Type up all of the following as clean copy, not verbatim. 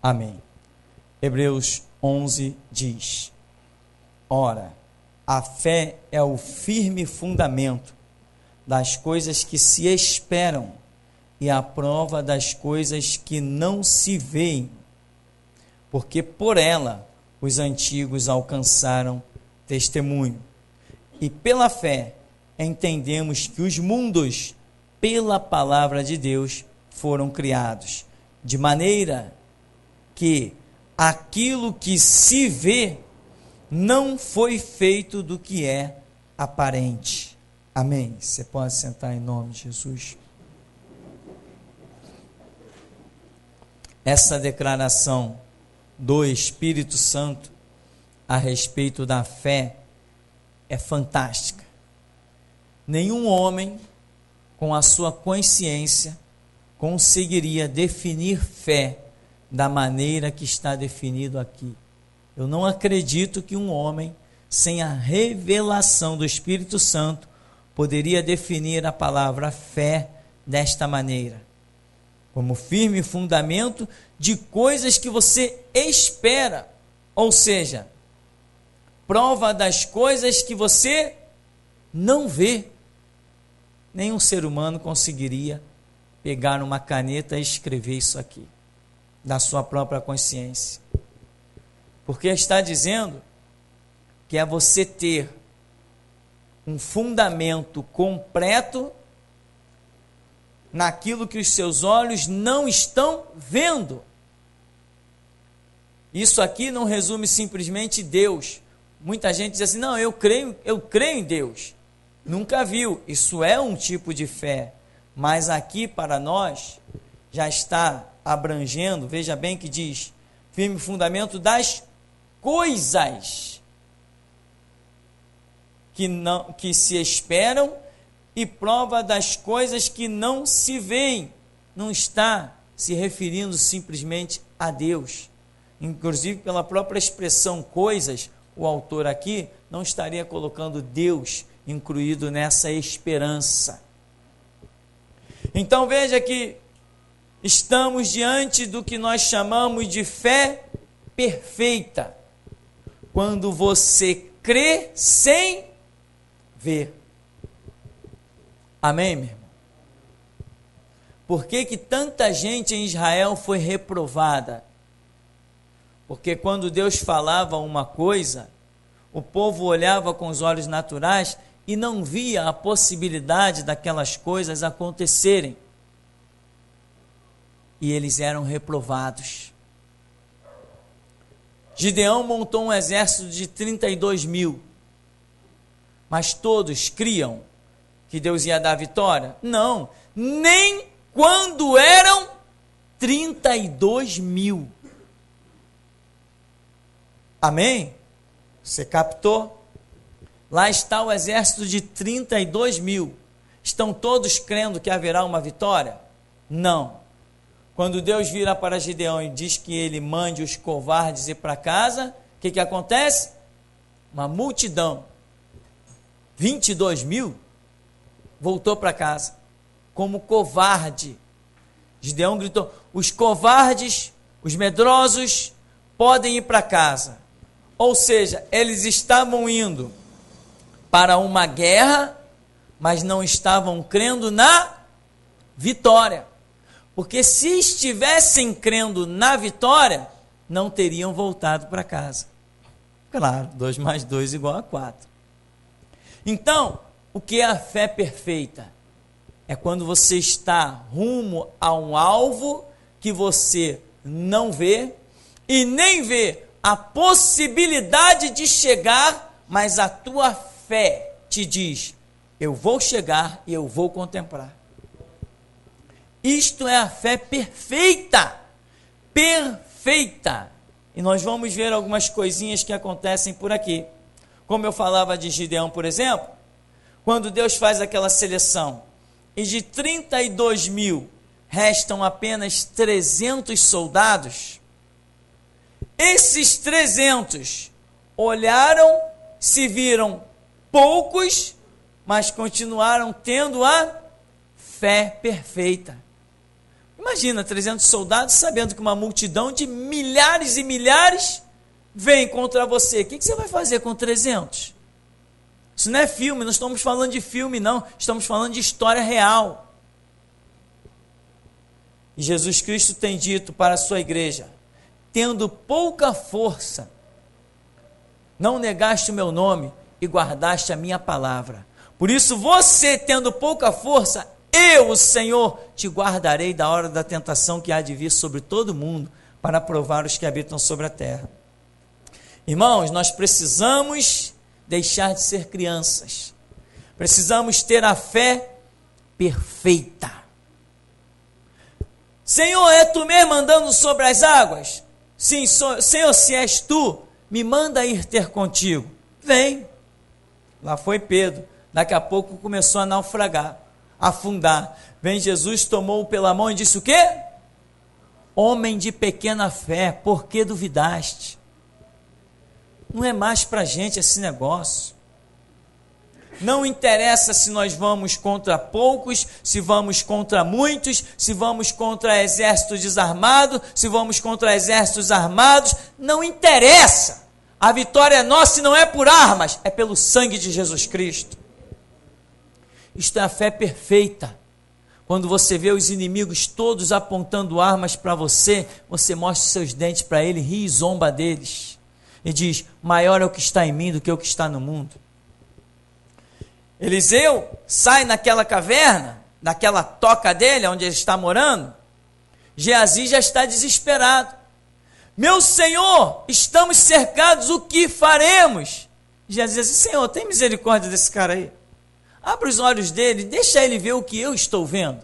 Amém. Hebreus 11 diz: ora, a fé é o firme fundamento das coisas que se esperam e a prova das coisas que não se veem, porque por ela os antigos alcançaram testemunho. E pela fé entendemos que os mundos, pela palavra de Deus, foram criados, de maneira que aquilo que se vê não foi feito do que é aparente. Amém. Você pode sentar em nome de Jesus. Essa declaração do Espírito Santo a respeito da fé é fantástica. Nenhum homem com a sua consciência conseguiria definir fé da maneira que está definido aqui. Eu não acredito que um homem, sem a revelação do Espírito Santo, poderia definir a palavra fé desta maneira, como firme fundamento de coisas que você espera, ou seja, prova das coisas que você não vê. Nenhum ser humano conseguiria pegar uma caneta e escrever isso aqui, da sua própria consciência. Porque está dizendo que é você ter um fundamento completo naquilo que os seus olhos não estão vendo. Isso aqui não resume simplesmente Deus. Muita gente diz assim: não, eu creio em Deus. Nunca viu. Isso é um tipo de fé. Mas aqui para nós já está abrangendo, veja bem que diz, firme fundamento das coisas que se esperam e prova das coisas que não se veem. Não está se referindo simplesmente a Deus. Inclusive, pela própria expressão coisas, o autor aqui não estaria colocando Deus incluído nessa esperança. Então veja que estamos diante do que nós chamamos de fé perfeita, quando você crê sem ver. Amém, meu irmão? Por que tanta gente em Israel foi reprovada? Porque quando Deus falava uma coisa, o povo olhava com os olhos naturais e não via a possibilidade daquelas coisas acontecerem. E eles eram reprovados. Gideão montou um exército de 32 mil. Mas todos criam que Deus ia dar vitória? Não, nem quando eram 32 mil. Amém? Você captou? Lá está o exército de 32 mil. Estão todos crendo que haverá uma vitória? Não. Quando Deus vira para Gideão e diz que ele mande os covardes ir para casa, o que acontece? Uma multidão, 22 mil, voltou para casa, como covarde. Gideão gritou: os covardes, os medrosos, podem ir para casa. Ou seja, eles estavam indo para uma guerra, mas não estavam crendo na vitória. Porque se estivessem crendo na vitória, não teriam voltado para casa. Claro, 2 mais 2 igual a 4. Então, o que é a fé perfeita? É quando você está rumo a um alvo que você não vê e nem vê a possibilidade de chegar, mas a tua fé te diz: eu vou chegar e eu vou contemplar. Isto é a fé perfeita, perfeita. E nós vamos ver algumas coisinhas que acontecem por aqui. Como eu falava de Gideão, por exemplo, quando Deus faz aquela seleção, e de 32 mil restam apenas 300 soldados, esses 300 olharam, se viram poucos, mas continuaram tendo a fé perfeita. Imagina 300 soldados sabendo que uma multidão de milhares e milhares vem contra você. O que você vai fazer com 300? Isso não é filme, não estamos falando de filme, não. Estamos falando de história real. E Jesus Cristo tem dito para a sua igreja: tendo pouca força, não negaste o meu nome e guardaste a minha palavra. Por isso, você tendo pouca força, eu, o Senhor, te guardarei da hora da tentação que há de vir sobre todo mundo, para provar os que habitam sobre a terra. Irmãos, nós precisamos deixar de ser crianças. Precisamos ter a fé perfeita. Senhor, é tu mesmo andando sobre as águas? Sim, Senhor, se és tu, me manda ir ter contigo. Vem. Lá foi Pedro. Daqui a pouco começou a naufragar, a afundar. Vem Jesus, tomou-o pela mão e disse o quê? Homem de pequena fé, por que duvidaste? Não é mais para a gente esse negócio. Não interessa se nós vamos contra poucos, se vamos contra muitos, se vamos contra exército desarmado, se vamos contra exércitos armados, não interessa. A vitória é nossa e não é por armas, é pelo sangue de Jesus Cristo. Isto é a fé perfeita. Quando você vê os inimigos todos apontando armas para você, você mostra os seus dentes para ele, ri e zomba deles. E diz: maior é o que está em mim do que o que está no mundo. Eliseu sai naquela caverna, naquela toca dele, onde ele está morando. Geazi já está desesperado. Meu Senhor, estamos cercados, o que faremos? Geazi diz assim: Senhor, tem misericórdia desse cara aí. Abre os olhos dele, deixa ele ver o que eu estou vendo.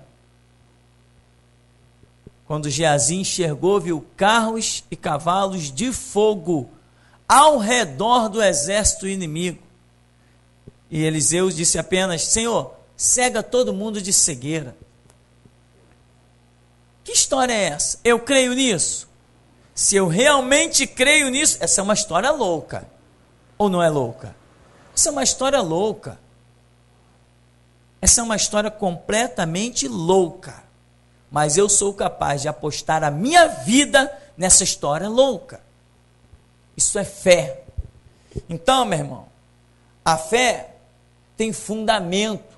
Quando Geazi enxergou, viu carros e cavalos de fogo ao redor do exército inimigo. E Eliseu disse apenas: Senhor, cega todo mundo de cegueira. Que história é essa? Eu creio nisso? Se eu realmente creio nisso, essa é uma história louca. Ou não é louca? Essa é uma história louca. Essa é uma história completamente louca. Mas eu sou capaz de apostar a minha vida nessa história louca. Isso é fé. Então, meu irmão, a fé tem fundamento,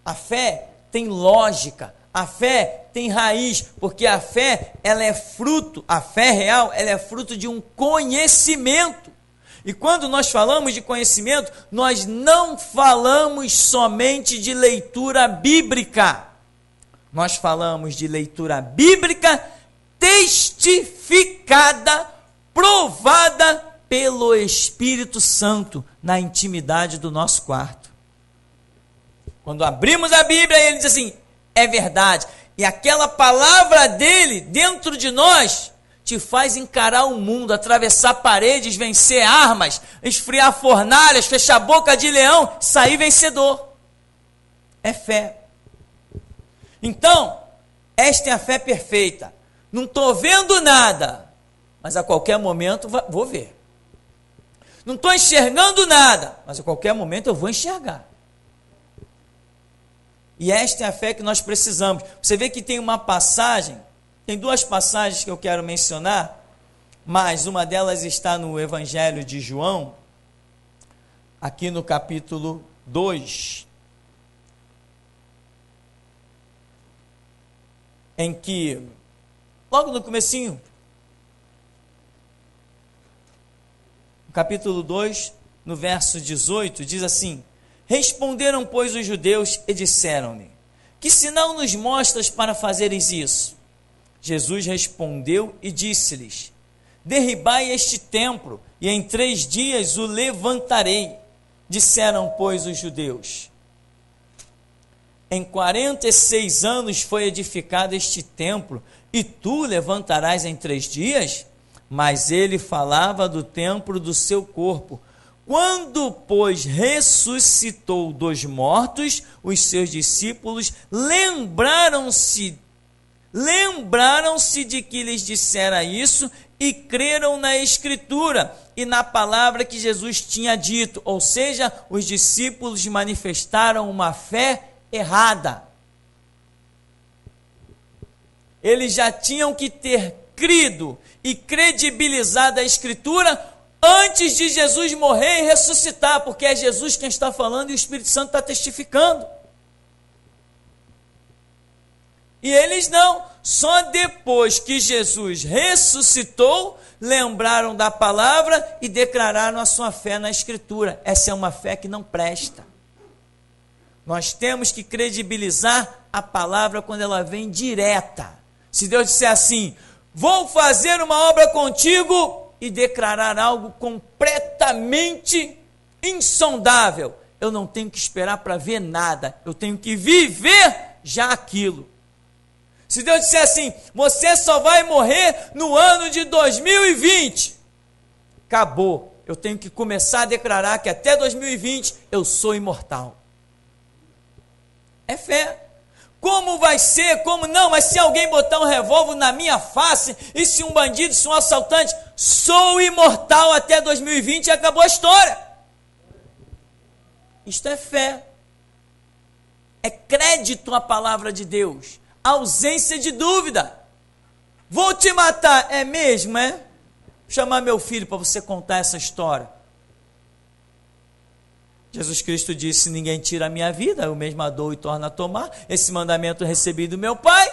a fé tem lógica, a fé tem raiz, porque a fé, ela é fruto, a fé real, ela é fruto de um conhecimento. E quando nós falamos de conhecimento, nós não falamos somente de leitura bíblica. Nós falamos de leitura bíblica testificada, provada pelo Espírito Santo na intimidade do nosso quarto. Quando abrimos a Bíblia, ele diz assim: é verdade. E aquela palavra dele dentro de nós te faz encarar o mundo, atravessar paredes, vencer armas, esfriar fornalhas, fechar a boca de leão, sair vencedor. É fé. Então, esta é a fé perfeita. Não estou vendo nada, mas a qualquer momento vou ver. Não estou enxergando nada, mas a qualquer momento eu vou enxergar. E esta é a fé que nós precisamos. Você vê que tem uma passagem, tem duas passagens que eu quero mencionar, mas uma delas está no Evangelho de João, aqui no capítulo 2, em que, logo no comecinho, capítulo 2, no verso 18, diz assim: responderam, pois, os judeus e disseram-lhe: que sinal nos mostras para fazeres isso? Jesus respondeu e disse-lhes: derribai este templo, e em 3 dias o levantarei. Disseram, pois, os judeus: em 46 anos foi edificado este templo, e tu levantarás em 3 dias? Mas ele falava do templo do seu corpo. Quando, pois, ressuscitou dos mortos, os seus discípulos lembraram-se de que lhes dissera isso e creram na Escritura e na palavra que Jesus tinha dito. Ou seja, os discípulos manifestaram uma fé errada. Eles já tinham que ter crido e credibilizado a Escritura antes de Jesus morrer e ressuscitar, porque é Jesus quem está falando e o Espírito Santo está testificando. E eles não, só depois que Jesus ressuscitou, lembraram da palavra e declararam a sua fé na Escritura. Essa é uma fé que não presta. Nós temos que credibilizar a palavra quando ela vem direta. Se Deus disser assim, vou fazer uma obra contigo, e declarar algo completamente insondável, eu não tenho que esperar para ver nada, eu tenho que viver já aquilo. Se Deus disser assim, você só vai morrer no ano de 2020, acabou, eu tenho que começar a declarar que até 2020 eu sou imortal. É fé. Como vai ser? Como não? Mas se alguém botar um revólver na minha face, e se um bandido, se um assaltante, sou imortal até 2020 e acabou a história. Isto é fé. É crédito à palavra de Deus. Ausência de dúvida. Vou te matar. É mesmo, é? Vou chamar meu filho para você contar essa história. Jesus Cristo disse, ninguém tira a minha vida, eu mesmo a dou e torno a tomar. Esse mandamento eu recebi do meu Pai.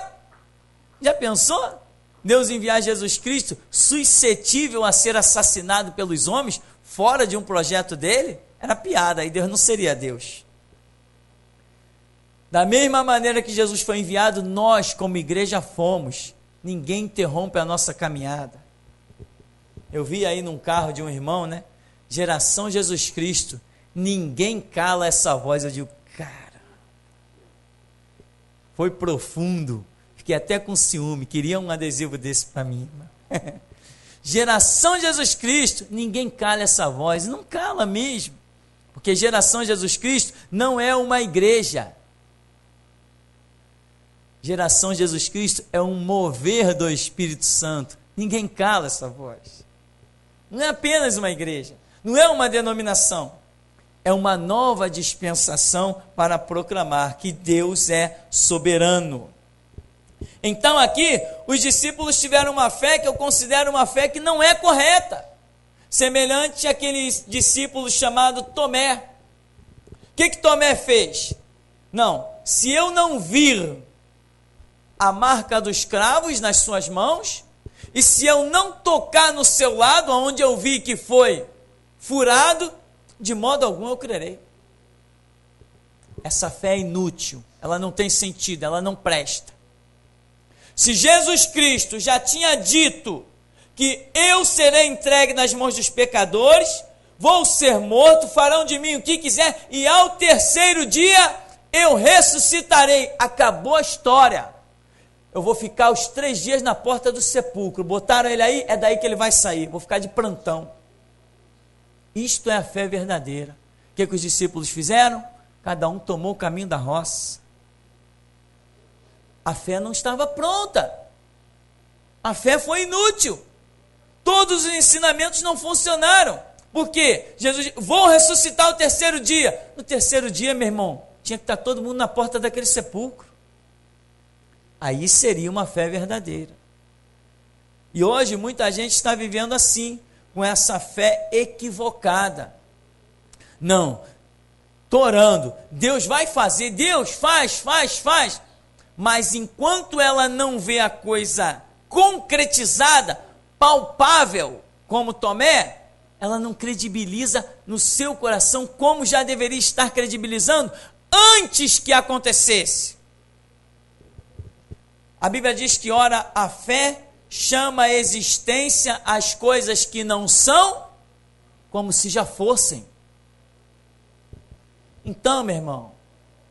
Já pensou? Deus enviar Jesus Cristo suscetível a ser assassinado pelos homens, fora de um projeto dele? Era piada, aí Deus não seria Deus. Da mesma maneira que Jesus foi enviado, nós como igreja fomos. Ninguém interrompe a nossa caminhada. Eu vi aí num carro de um irmão, né? Geração Jesus Cristo. Ninguém cala essa voz. Eu digo, cara, foi profundo. Fiquei até com ciúme. Queria um adesivo desse para mim. Geração Jesus Cristo. Ninguém cala essa voz. Não cala mesmo. Porque geração Jesus Cristo não é uma igreja. Geração Jesus Cristo é um mover do Espírito Santo. Ninguém cala essa voz. Não é apenas uma igreja. Não é uma denominação. É uma nova dispensação para proclamar que Deus é soberano. Então aqui, os discípulos tiveram uma fé que eu considero uma fé que não é correta. Semelhante àquele discípulo chamado Tomé. O que Tomé fez? Não, se eu não vir a marca dos cravos nas suas mãos, e se eu não tocar no seu lado, onde eu vi que foi furado, de modo algum eu crerei. Essa fé é inútil, ela não tem sentido, ela não presta. Se Jesus Cristo já tinha dito que eu serei entregue nas mãos dos pecadores, vou ser morto, farão de mim o que quiser, e ao terceiro dia eu ressuscitarei. Acabou a história. Eu vou ficar os 3 dias na porta do sepulcro. Botaram ele aí, é daí que ele vai sair. Vou ficar de plantão. Isto é a fé verdadeira. O que os discípulos fizeram? Cada um tomou o caminho da roça. A fé não estava pronta. A fé foi inútil. Todos os ensinamentos não funcionaram. Por quê? Jesus disse, vou ressuscitar o terceiro dia. No terceiro dia, meu irmão, tinha que estar todo mundo na porta daquele sepulcro. Aí seria uma fé verdadeira. E hoje muita gente está vivendo assim, com essa fé equivocada. Não, estou orando, Deus vai fazer, Deus faz, mas enquanto ela não vê a coisa concretizada, palpável, como Tomé, ela não credibiliza no seu coração como já deveria estar credibilizando antes que acontecesse. A Bíblia diz que, ora, a fé chama a existência as coisas que não são, como se já fossem. Então, meu irmão,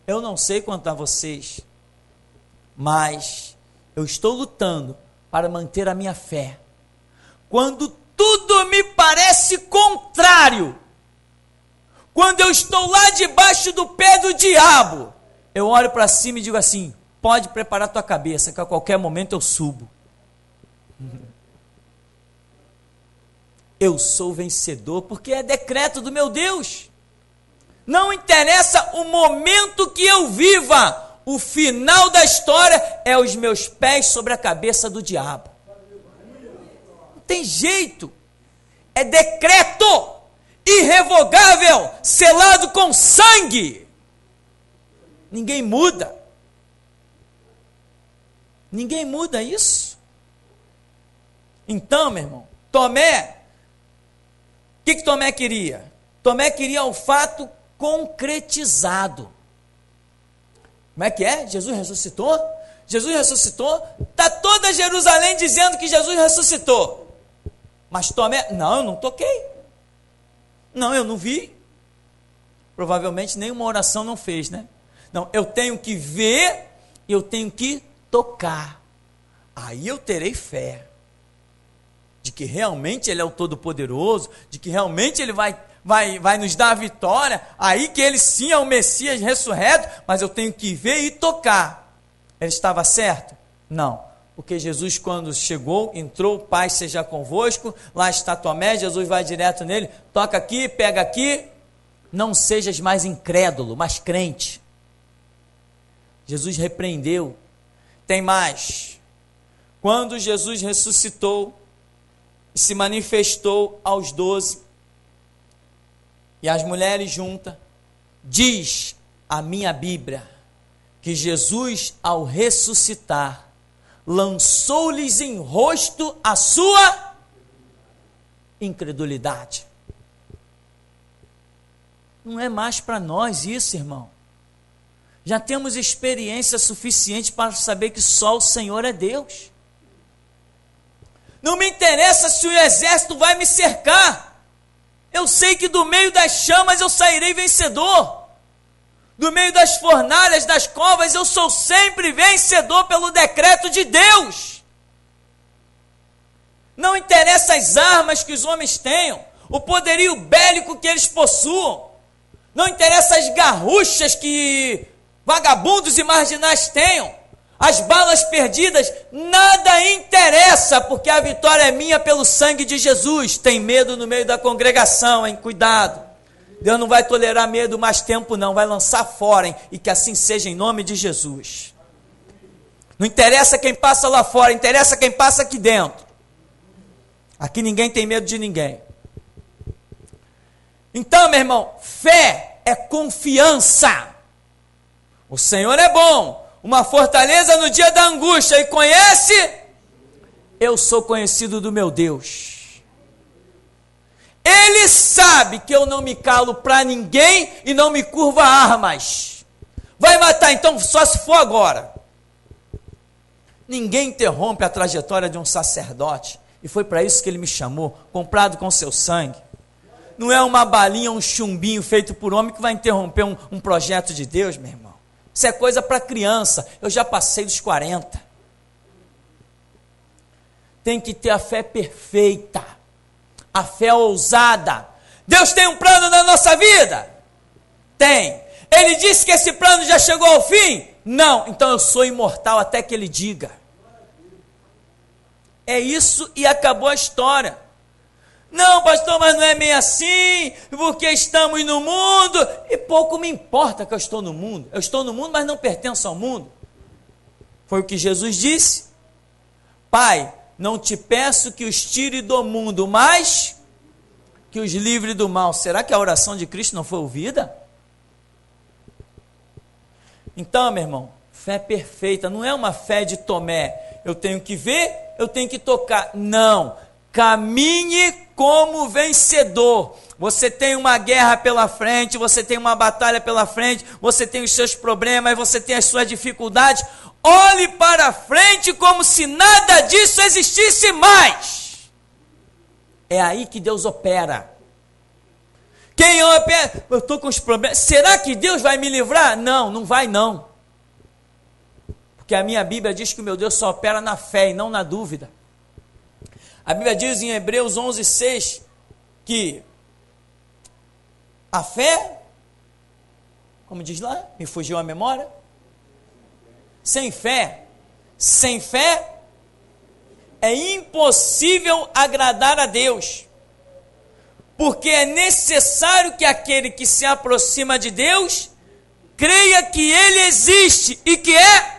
eu não sei quanto a vocês, mas eu estou lutando para manter a minha fé. Quando tudo me parece contrário, quando eu estou lá debaixo do pé do diabo, eu olho para cima e digo assim, pode preparar tua cabeça, que a qualquer momento eu subo. Eu sou vencedor, porque é decreto do meu Deus. Não interessa o momento que eu viva, o final da história é os meus pés sobre a cabeça do diabo. Não tem jeito. É decreto irrevogável, selado com sangue. Ninguém muda. Ninguém muda isso. Então, meu irmão, Tomé, o que Tomé queria? Tomé queria o fato concretizado. Como é que é? Jesus ressuscitou? Jesus ressuscitou? Está toda Jerusalém dizendo que Jesus ressuscitou. Mas Tomé, não, eu não toquei. Não, eu não vi. Provavelmente nenhuma oração não fez, né? Não, eu tenho que ver e eu tenho que tocar. Aí eu terei fé de que realmente Ele é o Todo-Poderoso, de que realmente Ele vai nos dar a vitória, aí que Ele sim é o Messias ressurreto, mas eu tenho que ver e tocar. Ele estava certo? Não, porque Jesus quando chegou, entrou, paz seja convosco, lá está Tomé, Jesus vai direto nele, toca aqui, pega aqui, não sejas mais incrédulo, mas crente. Jesus repreendeu. Tem mais, quando Jesus ressuscitou, e se manifestou aos 12, e as mulheres juntas, diz a minha Bíblia, que Jesus, ao ressuscitar, lançou-lhes em rosto a sua incredulidade. Não é mais para nós isso, irmão. Já temos experiência suficiente para saber que só o Senhor é Deus. Não me interessa se o exército vai me cercar. Eu sei que do meio das chamas eu sairei vencedor. Do meio das fornalhas, das covas, eu sou sempre vencedor pelo decreto de Deus. Não interessa as armas que os homens tenham, o poderio bélico que eles possuam. Não interessa as garruchas que vagabundos e marginais tenham. As balas perdidas, nada interessa, porque a vitória é minha pelo sangue de Jesus. Tem medo no meio da congregação, hein? Cuidado. Deus não vai tolerar medo mais tempo não, vai lançar fora, hein? E que assim seja em nome de Jesus. Não interessa quem passa lá fora, interessa quem passa aqui dentro. Aqui ninguém tem medo de ninguém. Então, meu irmão, fé é confiança. O Senhor é bom. Uma fortaleza no dia da angústia, e conhece? Eu sou conhecido do meu Deus. Ele sabe que eu não me calo para ninguém e não me curvo a armas. Vai matar então só se for agora. Ninguém interrompe a trajetória de um sacerdote, e foi para isso que ele me chamou, comprado com seu sangue. Não é uma balinha, um chumbinho feito por homem que vai interromper um projeto de Deus, meu irmão. Isso é coisa para criança. Eu já passei dos 40. Tem que ter a fé perfeita, a fé ousada. Deus tem um plano na nossa vida? Tem. Ele disse que esse plano já chegou ao fim? Não. Então eu sou imortal até que Ele diga. É isso e acabou a história. Não, pastor, mas não é meio assim, porque estamos no mundo, e pouco me importa que eu estou no mundo. Eu estou no mundo, mas não pertenço ao mundo. Foi o que Jesus disse. Pai, não te peço que os tire do mundo, mas que os livre do mal. Será que a oração de Cristo não foi ouvida? Então, meu irmão, fé perfeita não é uma fé de Tomé. Eu tenho que ver, eu tenho que tocar. Não, caminhe como vencedor. Você tem uma guerra pela frente, você tem uma batalha pela frente, você tem os seus problemas, você tem as suas dificuldades. Olhe para frente como se nada disso existisse mais. É aí que Deus opera. Quem opera? Eu estou com os problemas. Será que Deus vai me livrar? Não, não vai não. Porque a minha Bíblia diz que o meu Deus só opera na fé e não na dúvida. A Bíblia diz em Hebreus 11:6 que a fé, como diz lá, me fugiu a memória, sem fé é impossível agradar a Deus, porque é necessário que aquele que se aproxima de Deus creia que Ele existe e que é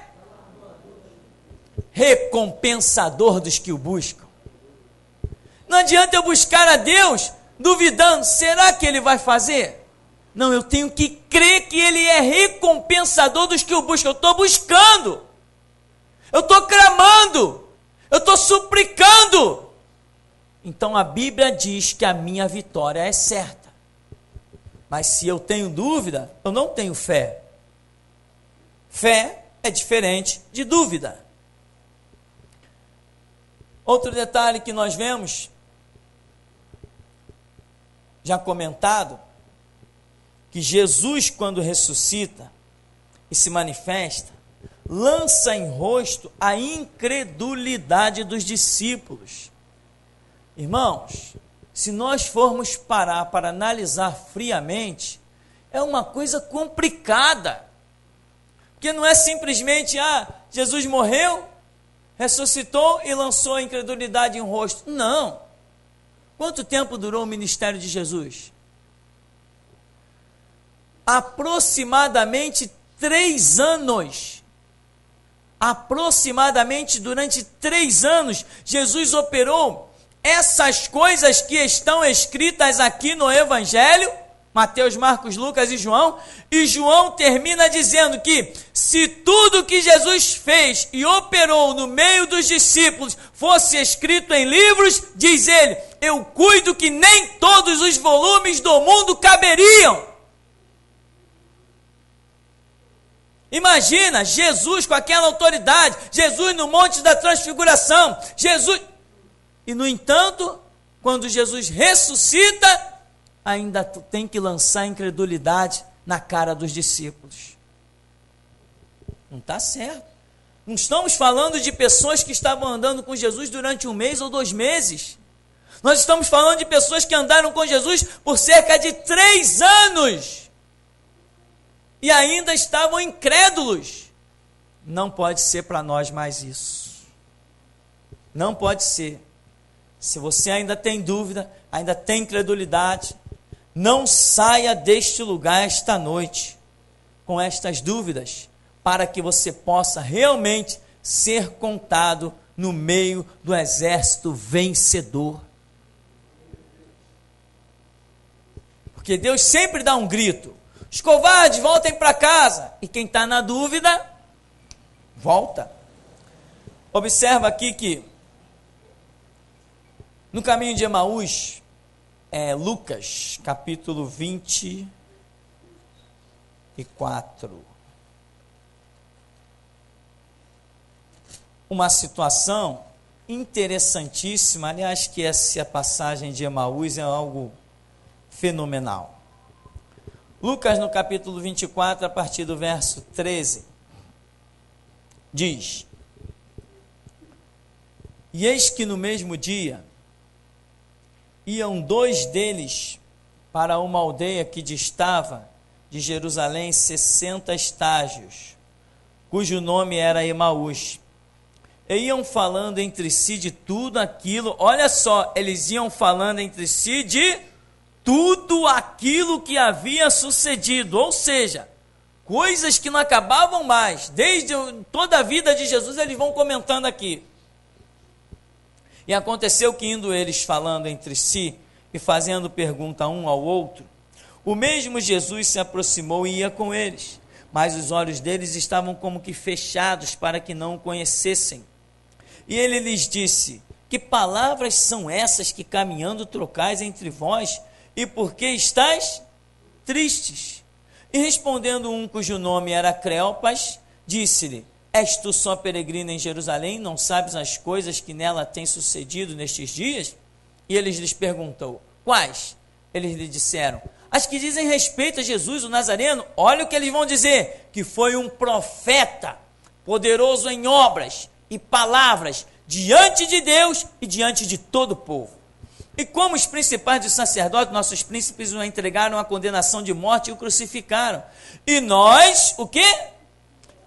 recompensador dos que o buscam. Não adianta eu buscar a Deus duvidando, será que Ele vai fazer? Não, eu tenho que crer que Ele é recompensador dos que o buscam. Eu estou buscando, eu estou clamando, eu estou suplicando. Então a Bíblia diz que a minha vitória é certa. Mas se eu tenho dúvida, eu não tenho fé. Fé é diferente de dúvida. Outro detalhe que nós vemos, já comentado, que Jesus, quando ressuscita e se manifesta, lança em rosto a incredulidade dos discípulos. Irmãos, se nós formos parar para analisar friamente, é uma coisa complicada, porque não é simplesmente, Jesus morreu, ressuscitou e lançou a incredulidade em rosto. Não. Quanto tempo durou o ministério de Jesus? Aproximadamente 3 anos. Aproximadamente durante 3 anos, Jesus operou essas coisas que estão escritas aqui no Evangelho, Mateus, Marcos, Lucas e João termina dizendo que se tudo que Jesus fez e operou no meio dos discípulos fosse escrito em livros, diz ele, eu cuido que nem todos os volumes do mundo caberiam. Imagina, Jesus com aquela autoridade, Jesus no Monte da Transfiguração, Jesus... E no entanto, quando Jesus ressuscita, ainda tem que lançar incredulidade na cara dos discípulos. Não está certo. Não estamos falando de pessoas que estavam andando com Jesus durante 1 mês ou 2 meses. Nós estamos falando de pessoas que andaram com Jesus por cerca de 3 anos. E ainda estavam incrédulos. Não pode ser para nós mais isso. Não pode ser. Se você ainda tem dúvida, ainda tem incredulidade, não saia deste lugar esta noite com estas dúvidas, para que você possa realmente ser contado no meio do exército vencedor. Porque Deus sempre dá um grito, os covardes voltem para casa, e quem está na dúvida, volta. Observa aqui que no caminho de Emaús, Lucas, capítulo 24. Uma situação interessantíssima, aliás, que essa passagem de Emaús é algo fenomenal. Lucas, no capítulo 24, a partir do verso 13, diz: E eis que no mesmo dia, iam 2 deles para uma aldeia que distava de Jerusalém 60 estágios, cujo nome era Emaús. E iam falando entre si de tudo aquilo, olha só, eles iam falando entre si de tudo aquilo que havia sucedido, ou seja, coisas que não acabavam mais, desde toda a vida de Jesus, eles vão comentando aqui. E aconteceu que indo eles falando entre si e fazendo pergunta um ao outro, o mesmo Jesus se aproximou e ia com eles, mas os olhos deles estavam como que fechados para que não o conhecessem. E ele lhes disse: Que palavras são essas que caminhando trocais entre vós, e por que estáis tristes? E respondendo um cujo nome era Cleopas, disse-lhe: És tu só peregrino em Jerusalém, não sabes as coisas que nela têm sucedido nestes dias? E ele lhes perguntou: Quais? Eles lhe disseram: As que dizem respeito a Jesus, o Nazareno. Olha o que eles vão dizer: que foi um profeta, poderoso em obras e palavras, diante de Deus e diante de todo o povo. E como os principais dos sacerdotes, nossos príncipes o entregaram à condenação de morte e o crucificaram. E nós, o quê?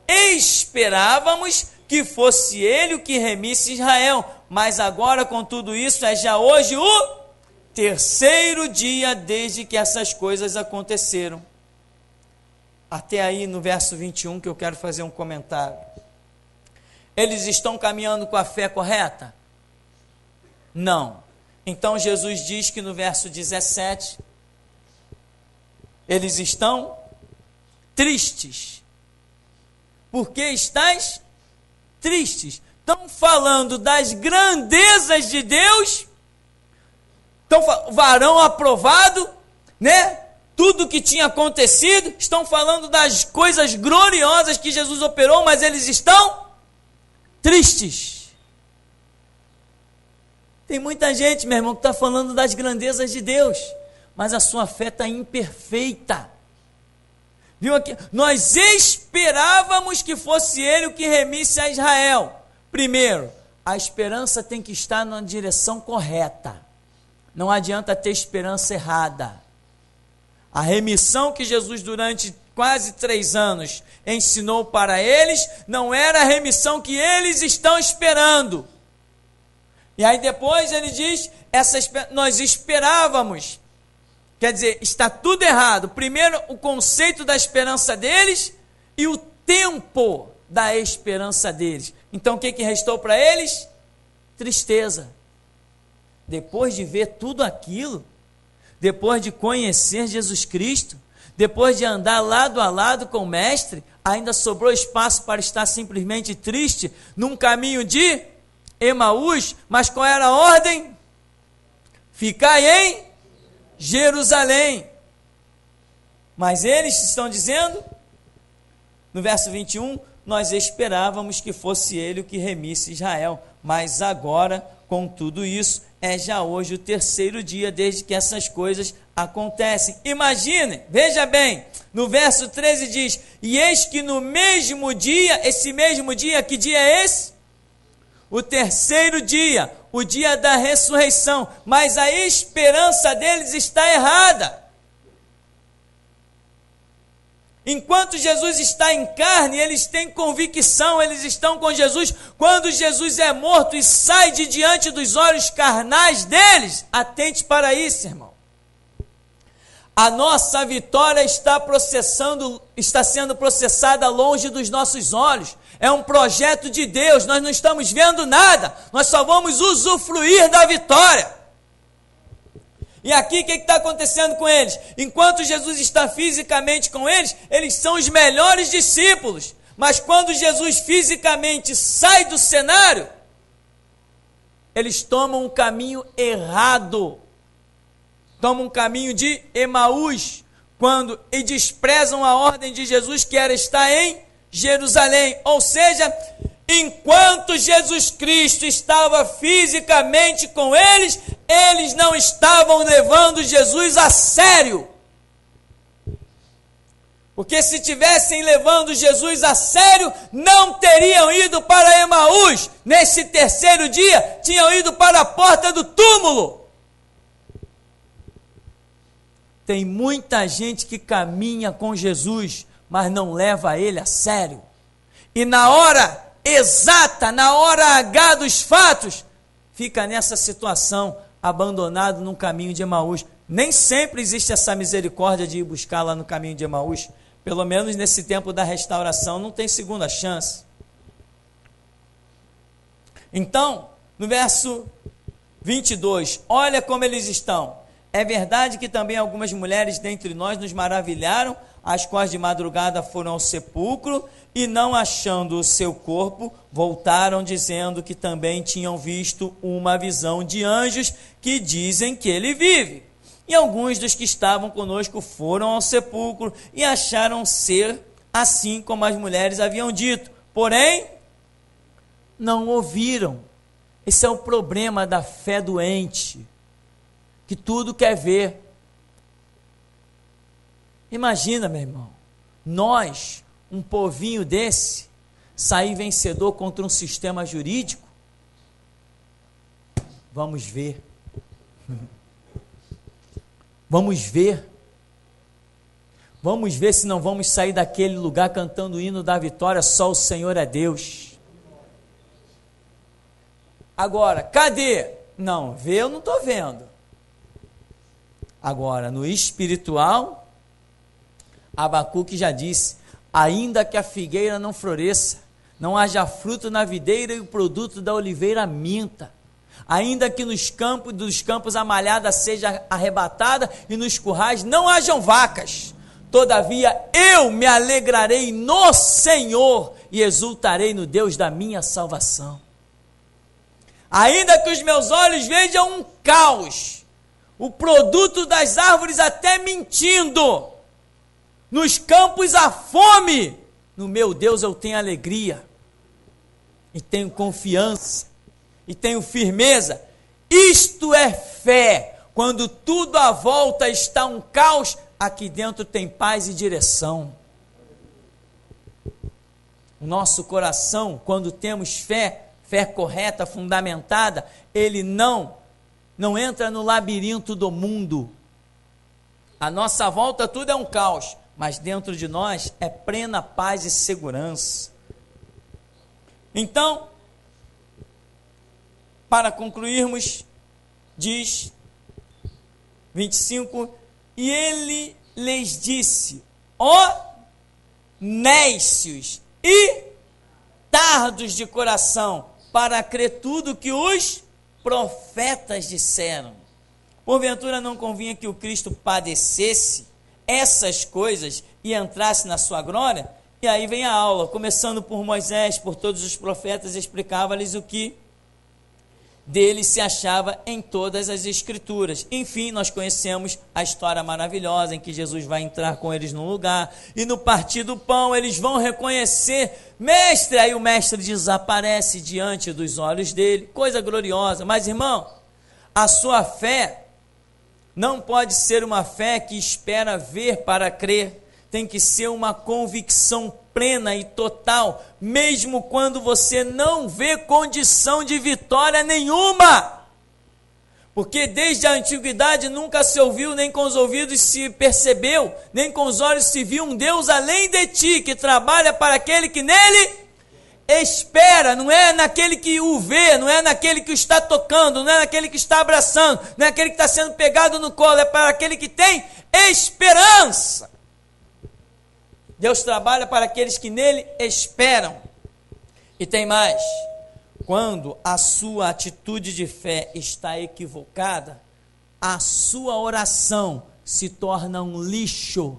Esperávamos que fosse ele o que remisse Israel, mas agora com tudo isso é já hoje o 3º dia desde que essas coisas aconteceram. até aí no verso 21 que eu quero fazer um comentário. Eles estão caminhando com a fé correta? Não. Então Jesus diz que no verso 17, eles estão tristes. Por que estáis tristes? Estão falando das grandezas de Deus, varão aprovado, né? Tudo que tinha acontecido, estão falando das coisas gloriosas que Jesus operou, mas eles estão tristes. Tem muita gente, meu irmão, que está falando das grandezas de Deus, mas a sua fé está imperfeita. Viu aqui? Nós esperávamos que fosse ele o que remisse a Israel. Primeiro, a esperança tem que estar na direção correta. Não adianta ter esperança errada. A remissão que Jesus durante quase 3 anos ensinou para eles, não era a remissão que eles estão esperando. E aí depois ele diz, nós esperávamos. Quer dizer, está tudo errado. Primeiro, o conceito da esperança deles e o tempo da esperança deles. Então, o que restou para eles? Tristeza. Depois de ver tudo aquilo, depois de conhecer Jesus Cristo, depois de andar lado a lado com o Mestre, ainda sobrou espaço para estar simplesmente triste num caminho de Emaús, mas qual era a ordem? Ficai em Jerusalém. Mas eles estão dizendo, no verso 21, nós esperávamos que fosse ele o que remisse Israel, mas agora, com tudo isso, é já hoje o 3º dia desde que essas coisas acontecem. Imagine, veja bem, no verso 13 diz, e eis que no mesmo dia, esse mesmo dia, que dia é esse? O 3º dia, o dia da ressurreição, mas a esperança deles está errada. Enquanto Jesus está em carne, eles têm convicção, eles estão com Jesus. Quando Jesus é morto e sai de diante dos olhos carnais deles, atente para isso, irmão. A nossa vitória está sendo processada longe dos nossos olhos. É um projeto de Deus, nós não estamos vendo nada, nós só vamos usufruir da vitória. E aqui o que está acontecendo com eles? Enquanto Jesus está fisicamente com eles, eles são os melhores discípulos. Mas quando Jesus fisicamente sai do cenário, eles tomam um caminho errado. Tomam um caminho de Emaús, e desprezam a ordem de Jesus, que era estar em Jerusalém. Ou seja, enquanto Jesus Cristo estava fisicamente com eles, eles não estavam levando Jesus a sério. Porque se tivessem levando Jesus a sério, não teriam ido para Emaús. Nesse 3º dia, tinham ido para a porta do túmulo. Tem muita gente que caminha com Jesus, mas não leva ele a sério. E na hora exata, na hora H dos fatos, fica nessa situação, abandonado num caminho de Emaús. Nem sempre existe essa misericórdia de ir buscar lá no caminho de Emaús. Pelo menos nesse tempo da restauração, não tem segunda chance. Então, no verso 22, olha como eles estão. É verdade que também algumas mulheres dentre nós nos maravilharam, as quais de madrugada foram ao sepulcro e, não achando o seu corpo, voltaram dizendo que também tinham visto uma visão de anjos que dizem que ele vive. E alguns dos que estavam conosco foram ao sepulcro e acharam ser assim como as mulheres haviam dito, porém não ouviram. Esse é o problema da fé doente, que tudo quer ver. Imagina, meu irmão, nós, um povinho desse, sair vencedor contra um sistema jurídico? Vamos ver. Vamos ver. Vamos ver se não vamos sair daquele lugar cantando o hino da vitória, só o Senhor é Deus. Agora, cadê? Não, ver eu não estou vendo. Agora, no espiritual, Abacuque já disse: ainda que a figueira não floresça, não haja fruto na videira e o produto da oliveira minta, ainda que dos campos a malhada seja arrebatada e nos currais não hajam vacas, todavia eu me alegrarei no Senhor e exultarei no Deus da minha salvação. Ainda que os meus olhos vejam um caos, o produto das árvores até mentindo, nos campos há fome, no meu Deus eu tenho alegria, e tenho confiança, e tenho firmeza. Isto é fé. Quando tudo à volta está um caos, aqui dentro tem paz e direção. O nosso coração, quando temos fé correta, fundamentada, ele não entra no labirinto do mundo. À nossa volta tudo é um caos, mas dentro de nós é plena paz e segurança. Então, para concluirmos, diz 25, e ele lhes disse: ó nécios e tardos de coração, para crer tudo que os profetas disseram. Porventura não convinha que o Cristo padecesse essas coisas e entrasse na sua glória? E aí vem a aula, começando por Moisés, por todos os profetas, explicava-lhes o que dele se achava em todas as escrituras. Enfim, nós conhecemos a história maravilhosa em que Jesus vai entrar com eles num lugar, e no partir do pão eles vão reconhecer: mestre, aí o mestre desaparece diante dos olhos dele, coisa gloriosa. Mas irmão, a sua fé não pode ser uma fé que espera ver para crer, tem que ser uma convicção plena e total, mesmo quando você não vê condição de vitória nenhuma, porque desde a antiguidade nunca se ouviu, nem com os ouvidos se percebeu, nem com os olhos se viu um Deus além de ti, que trabalha para aquele que nele espera. Não é naquele que o vê, não é naquele que o está tocando, não é naquele que está abraçando, não é aquele que está sendo pegado no colo, é para aquele que tem esperança. Deus trabalha para aqueles que nele esperam. E tem mais: quando a sua atitude de fé está equivocada, a sua oração se torna um lixo.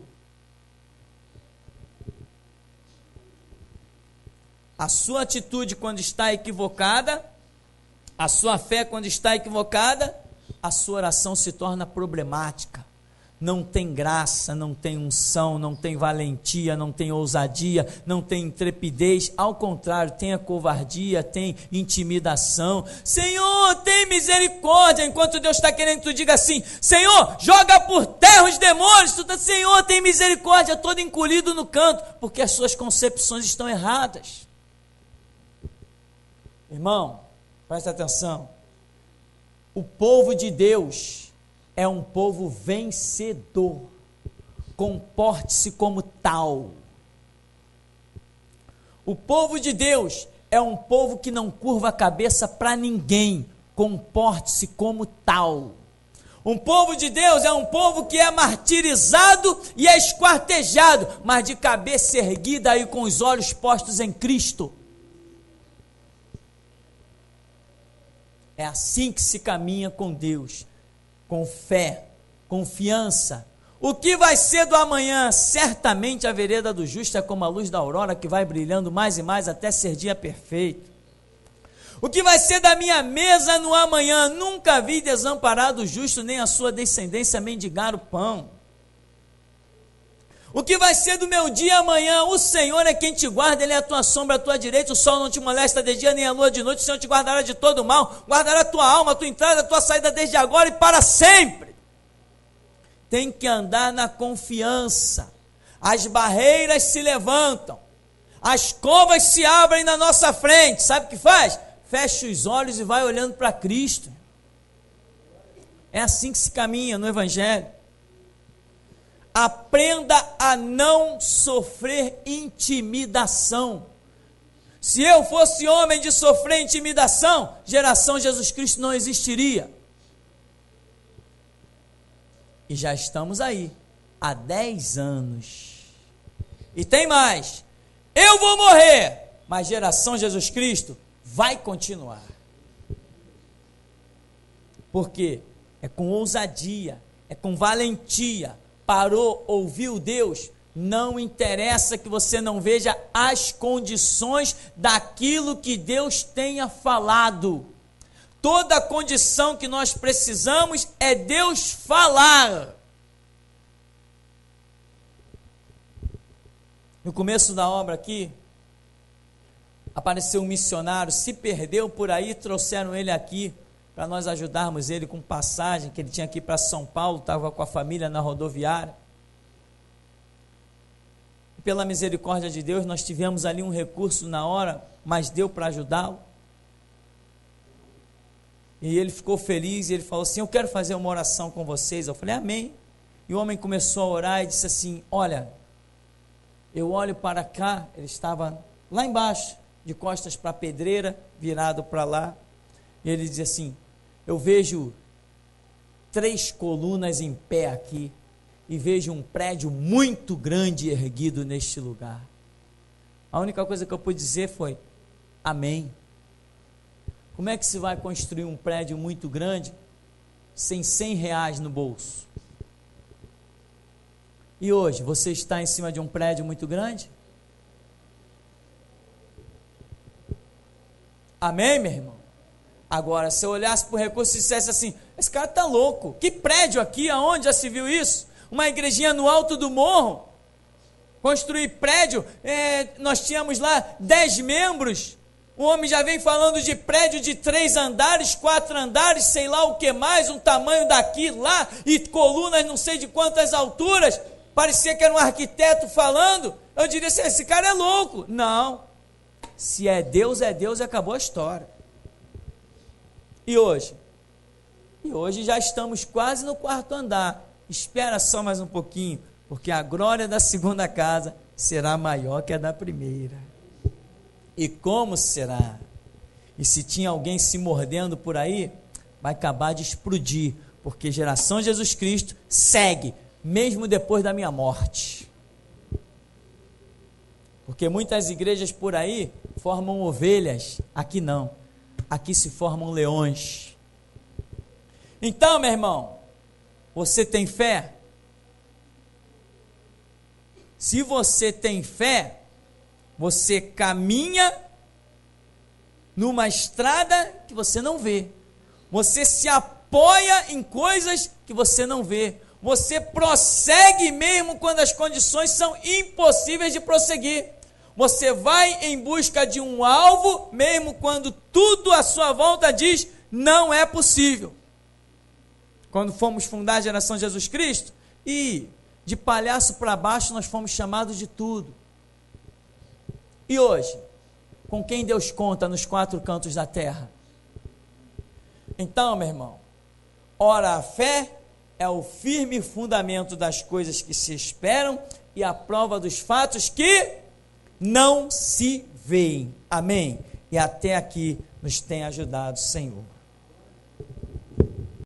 A sua atitude quando está equivocada, a sua fé quando está equivocada, a sua oração se torna problemática. Não tem graça, não tem unção, não tem valentia, não tem ousadia, não tem intrepidez. Ao contrário, tem a covardia, tem intimidação. Senhor, tem misericórdia. Enquanto Deus está querendo que tu diga assim: Senhor, joga por terra os demônios. Tu está: Senhor, tem misericórdia, todo encolhido no canto, porque as suas concepções estão erradas. Irmão, presta atenção. O povo de Deus é um povo vencedor. Comporte-se como tal. O povo de Deus é um povo que não curva a cabeça para ninguém. Comporte-se como tal. Um povo de Deus é um povo que é martirizado e é esquartejado, mas de cabeça erguida e com os olhos postos em Cristo. É assim que se caminha com Deus. Com fé, confiança. O que vai ser do amanhã? Certamente a vereda do justo é como a luz da aurora, que vai brilhando mais e mais até ser dia perfeito. O que vai ser da minha mesa no amanhã? Nunca vi desamparado o justo, nem a sua descendência mendigar o pão. O que vai ser do meu dia amanhã? O Senhor é quem te guarda, Ele é a tua sombra, a tua direita, o sol não te molesta de dia, nem a lua de noite. O Senhor te guardará de todo mal, guardará a tua alma, a tua entrada, a tua saída, desde agora e para sempre. Tem que andar na confiança. As barreiras se levantam, as covas se abrem na nossa frente. Sabe o que faz? Fecha os olhos e vai olhando para Cristo. É assim que se caminha no Evangelho. Aprenda a não sofrer intimidação. Se eu fosse homem de sofrer intimidação, geração Jesus Cristo não existiria. E já estamos aí, há 10 anos. E tem mais. Eu vou morrer, mas geração Jesus Cristo vai continuar. Porque é com ousadia, é com valentia. Parou, ouviu Deus. Não interessa que você não veja as condições daquilo que Deus tenha falado. Toda a condição que nós precisamos é Deus falar. No começo da obra aqui, apareceu um missionário, se perdeu por aí, trouxeram ele aqui para nós ajudarmos ele com passagem, que ele tinha que ir para São Paulo, estava com a família na rodoviária. E pela misericórdia de Deus, nós tivemos ali um recurso na hora, mas deu para ajudá-lo. E ele ficou feliz, e ele falou assim, eu quero fazer uma oração com vocês. Eu falei, amém. E o homem começou a orar e disse assim, olha, eu olho para cá, ele estava lá embaixo, de costas para a pedreira, virado para lá, e ele dizia assim, eu vejo 3 colunas em pé aqui, e vejo um prédio muito grande erguido neste lugar. A única coisa que eu pude dizer foi, amém. Como é que se vai construir um prédio muito grande, sem R$100 no bolso? E hoje, você está em cima de um prédio muito grande? Amém, meu irmão? Agora, se eu olhasse para o recurso e dissesse assim, esse cara está louco, que prédio aqui, aonde já se viu isso? Uma igrejinha no alto do morro, construir prédio, nós tínhamos lá 10 membros, o homem já vem falando de prédio de 3 andares, 4 andares, sei lá o que mais, um tamanho daqui, lá, e colunas não sei de quantas alturas, parecia que era um arquiteto falando. Eu diria assim, esse cara é louco. Não, se é Deus e acabou a história. E hoje? E hoje já estamos quase no 4º andar, espera só mais um pouquinho, porque a glória da segunda casa será maior que a da primeira. E como será? E se tinha alguém se mordendo por aí, vai acabar de explodir, porque geração Jesus Cristo segue, mesmo depois da minha morte. Porque muitas igrejas por aí formam ovelhas, aqui não, aqui se formam leões. Então, meu irmão, você tem fé? Se você tem fé, você caminha numa estrada que você não vê. Você se apoia em coisas que você não vê. Você prossegue mesmo quando as condições são impossíveis de prosseguir. Você vai em busca de um alvo, mesmo quando tudo à sua volta diz, não é possível. Quando fomos fundar a geração de Jesus Cristo, e de palhaço para baixo nós fomos chamados de tudo. E hoje, com quem Deus conta nos 4 cantos da terra? Então, meu irmão, ora a fé é o firme fundamento das coisas que se esperam e a prova dos fatos que não se veem. Amém? E até aqui nos tem ajudado o Senhor.